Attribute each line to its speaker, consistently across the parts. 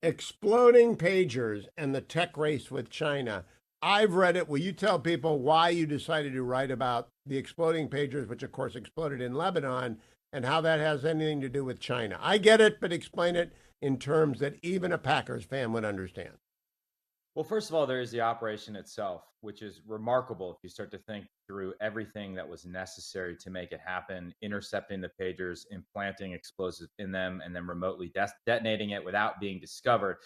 Speaker 1: Exploding pagers and the tech race with China. I've read it. Will you tell people why you decided to write about the exploding pagers, which of course exploded in Lebanon, and how that has anything to do with China? I get it, but explain it in terms that even a Packers fan would understand.
Speaker 2: Well, first of all, there is the operation itself, which is remarkable if you start to think through everything that was necessary to make it happen, intercepting the pagers, implanting explosives in them, and then remotely detonating it without being discovered.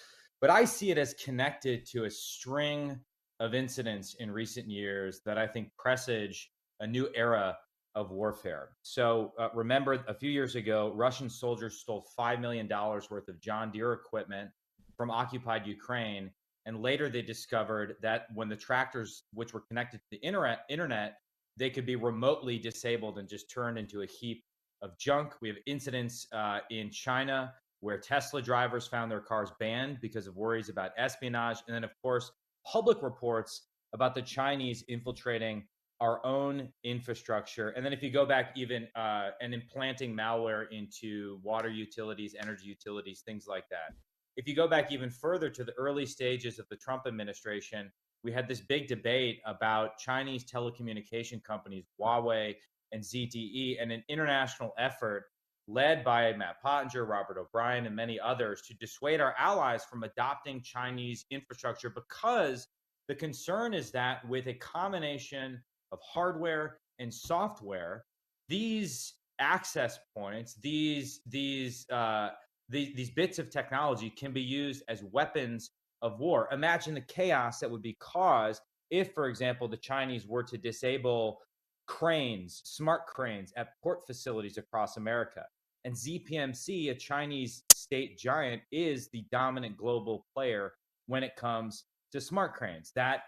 Speaker 2: But I see it as connected to a string of incidents in recent years that I think presage a new era of warfare. So remember, a few years ago, Russian soldiers stole $5 million worth of John Deere equipment from occupied Ukraine, and later they discovered that when the tractors, which were connected to the internet, they could be remotely disabled and just turned into a heap of junk. We have incidents in China where Tesla drivers found their cars banned because of worries about espionage. And then, of course, public reports about the Chinese infiltrating our own infrastructure. And then if you go back even and implanting malware into water utilities, energy utilities, things like that. If you go back even further to the early stages of the Trump administration, we had this big debate about Chinese telecommunication companies, Huawei and ZTE, and an international effort led by Matt Pottinger, Robert O'Brien, and many others to dissuade our allies from adopting Chinese infrastructure, because the concern is that with a combination of hardware and software, these access points, these bits of technology can be used as weapons of war. Imagine the chaos that would be caused if, for example, the Chinese were to disable cranes, smart cranes at port facilities across America. And ZPMC, a Chinese state giant, is the dominant global player when it comes to smart cranes. That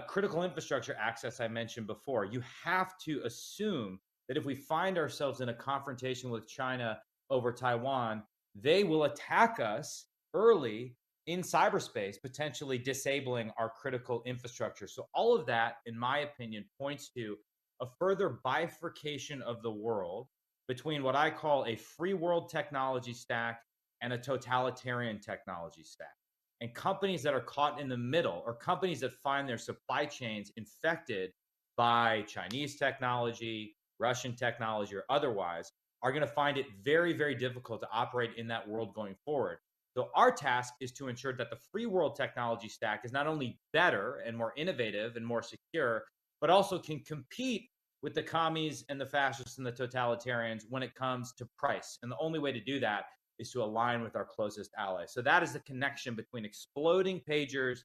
Speaker 2: critical infrastructure access I mentioned before, you have to assume that if we find ourselves in a confrontation with China over Taiwan, they will attack us early in cyberspace, potentially disabling our critical infrastructure. So, all of that, in my opinion, points to a further bifurcation of the world between what I call a free world technology stack and a totalitarian technology stack. And companies that are caught in the middle, or companies that find their supply chains infected by Chinese technology, Russian technology, or otherwise, are going to find it very, very difficult to operate in that world going forward. So, our task is to ensure that the free world technology stack is not only better and more innovative and more secure, but also can compete with the commies and the fascists and the totalitarians when it comes to price. And the only way to do that is to align with our closest allies. So, that is the connection between exploding pagers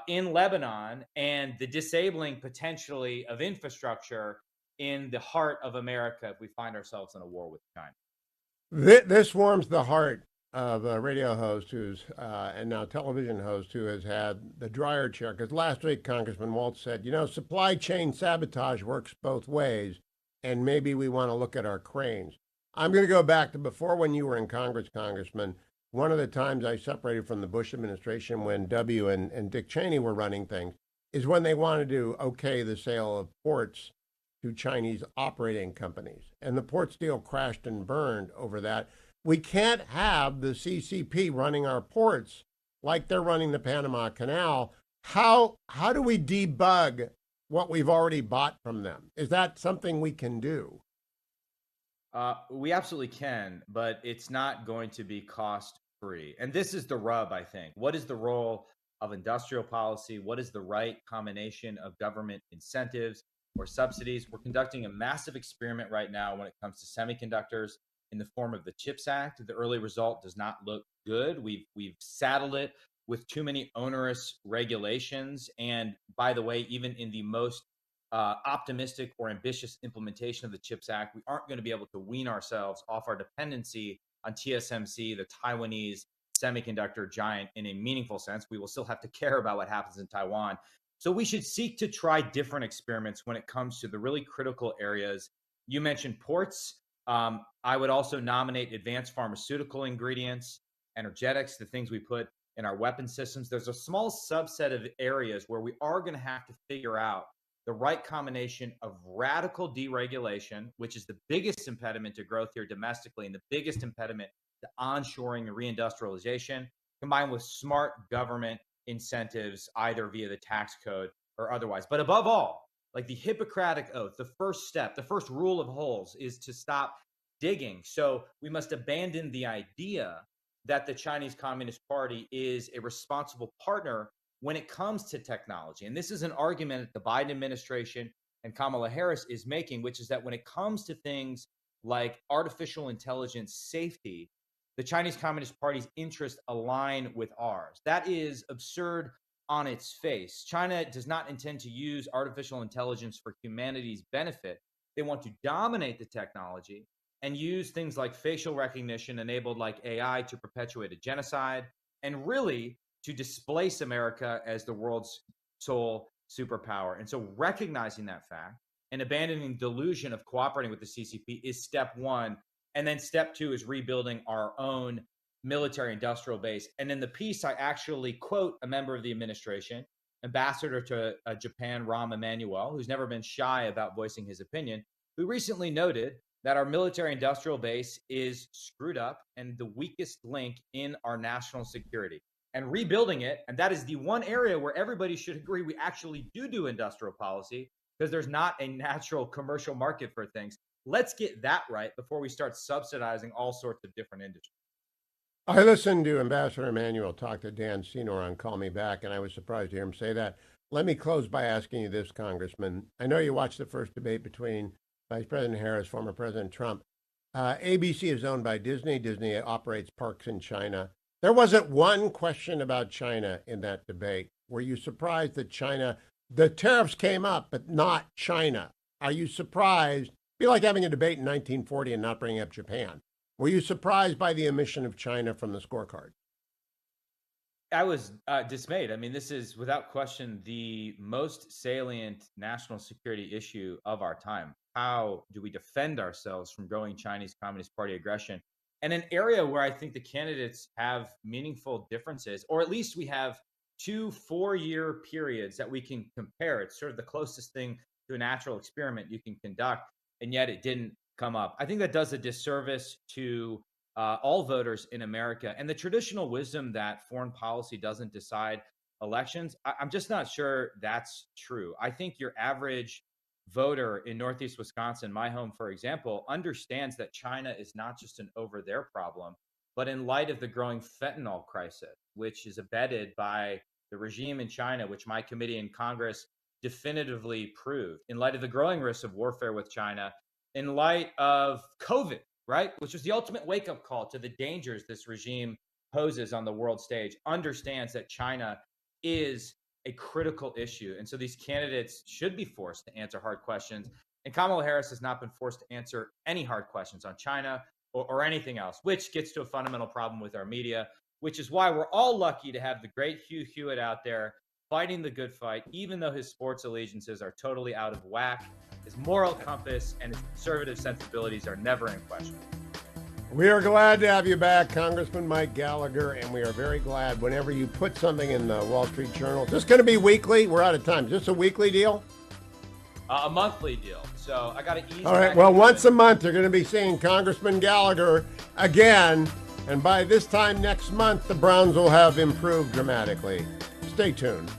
Speaker 2: in Lebanon and the disabling potentially of infrastructure in the heart of America if we find ourselves in a war with China.
Speaker 1: This warms the heart of a radio host who's and now television host who has had the dryer chair. Because last week, Congressman Waltz said, supply chain sabotage works both ways, and maybe we want to look at our cranes. I'm going to go back to before when you were in Congress, Congressman. One of the times I separated from the Bush administration when W and Dick Cheney were running things is when they wanted to okay the sale of ports to Chinese operating companies. And the port deal crashed and burned over that. We can't have the CCP running our ports like they're running the Panama Canal. How do we debug what we've already bought from them? Is that something we can do?
Speaker 2: We absolutely can, but it's not going to be cost free. And this is the rub, I think. What is the role of industrial policy? What is the right combination of government incentives or subsidies? We're conducting a massive experiment right now when it comes to semiconductors in the form of the CHIPS Act. The early result does not look good. We've saddled it with too many onerous regulations. And by the way, even in the most optimistic or ambitious implementation of the CHIPS Act, we aren't going to be able to wean ourselves off our dependency on TSMC, the Taiwanese semiconductor giant, in a meaningful sense. We will still have to care about what happens in Taiwan. So we should seek to try different experiments when it comes to the really critical areas. You mentioned ports. I would also nominate advanced pharmaceutical ingredients, energetics, the things we put in our weapon systems. There's a small subset of areas where we are going to have to figure out the right combination of radical deregulation, which is the biggest impediment to growth here domestically and the biggest impediment to onshoring and reindustrialization, combined with smart government incentives, either via the tax code or otherwise. But above all, like the Hippocratic Oath, the first step, the first rule of holes is to stop digging. So we must abandon the idea that the Chinese Communist Party is a responsible partner when it comes to technology. And this is an argument that the Biden administration and Kamala Harris is making, which is that when it comes to things like artificial intelligence safety, the Chinese Communist Party's interests align with ours. That is absurd on its face. China does not intend to use artificial intelligence for humanity's benefit. They want to dominate the technology and use things like facial recognition enabled like AI to perpetuate a genocide and really to displace America as the world's sole superpower. And so recognizing that fact and abandoning delusion of cooperating with the CCP is step one. And then step two is rebuilding our own military industrial base. And in the piece, I actually quote a member of the administration, Ambassador to Japan, Rahm Emanuel, who's never been shy about voicing his opinion, who recently noted that our military industrial base is screwed up and the weakest link in our national security. And rebuilding it, and that is the one area where everybody should agree we actually do industrial policy, because there's not a natural commercial market for things. Let's get that right before we start subsidizing all sorts of different industries.
Speaker 1: I listened to Ambassador Emanuel talk to Dan Senor on Call Me Back, and I was surprised to hear him say that. Let me close by asking you this, Congressman. I know you watched the first debate between Vice President Harris, former President Trump. ABC is owned by Disney. Disney operates parks in China. There wasn't one question about China in that debate. Were you surprised that China, the tariffs came up, but not China? Are you surprised? It'd be like having a debate in 1940 and not bringing up Japan. Were you surprised by the omission of China from the scorecard?
Speaker 2: I was dismayed. I mean, this is without question the most salient national security issue of our time. How do we defend ourselves from growing Chinese Communist Party aggression? And an area where I think the candidates have meaningful differences, or at least we have 2 4-year periods that we can compare. It's sort of the closest thing to a natural experiment you can conduct, and yet it didn't come up. I think that does a disservice to all voters in America and the traditional wisdom that foreign policy doesn't decide elections. I'm just not sure that's true. I think your average voter in Northeast Wisconsin, my home, for example, understands that China is not just an over there problem, but in light of the growing fentanyl crisis, which is abetted by the regime in China, which my committee in Congress definitively proved, in light of the growing risks of warfare with China, in light of COVID, right, which was the ultimate wake-up call to the dangers this regime poses on the world stage, understands that China is a critical issue. And so these candidates should be forced to answer hard questions. And Kamala Harris has not been forced to answer any hard questions on China or anything else, which gets to a fundamental problem with our media, which is why we're all lucky to have the great Hugh Hewitt out there fighting the good fight, even though his sports allegiances are totally out of whack. His moral compass and his conservative sensibilities are never in question.
Speaker 1: We are glad to have you back, Congressman Mike Gallagher, and we are very glad whenever you put something in the Wall Street Journal. Is this going to be weekly? We're out of time. Is this a weekly deal?
Speaker 2: A monthly deal. So I got to ease.
Speaker 1: All right. Well, once a month, you're going to be seeing Congressman Gallagher again. And by this time next month, the Browns will have improved dramatically. Stay tuned.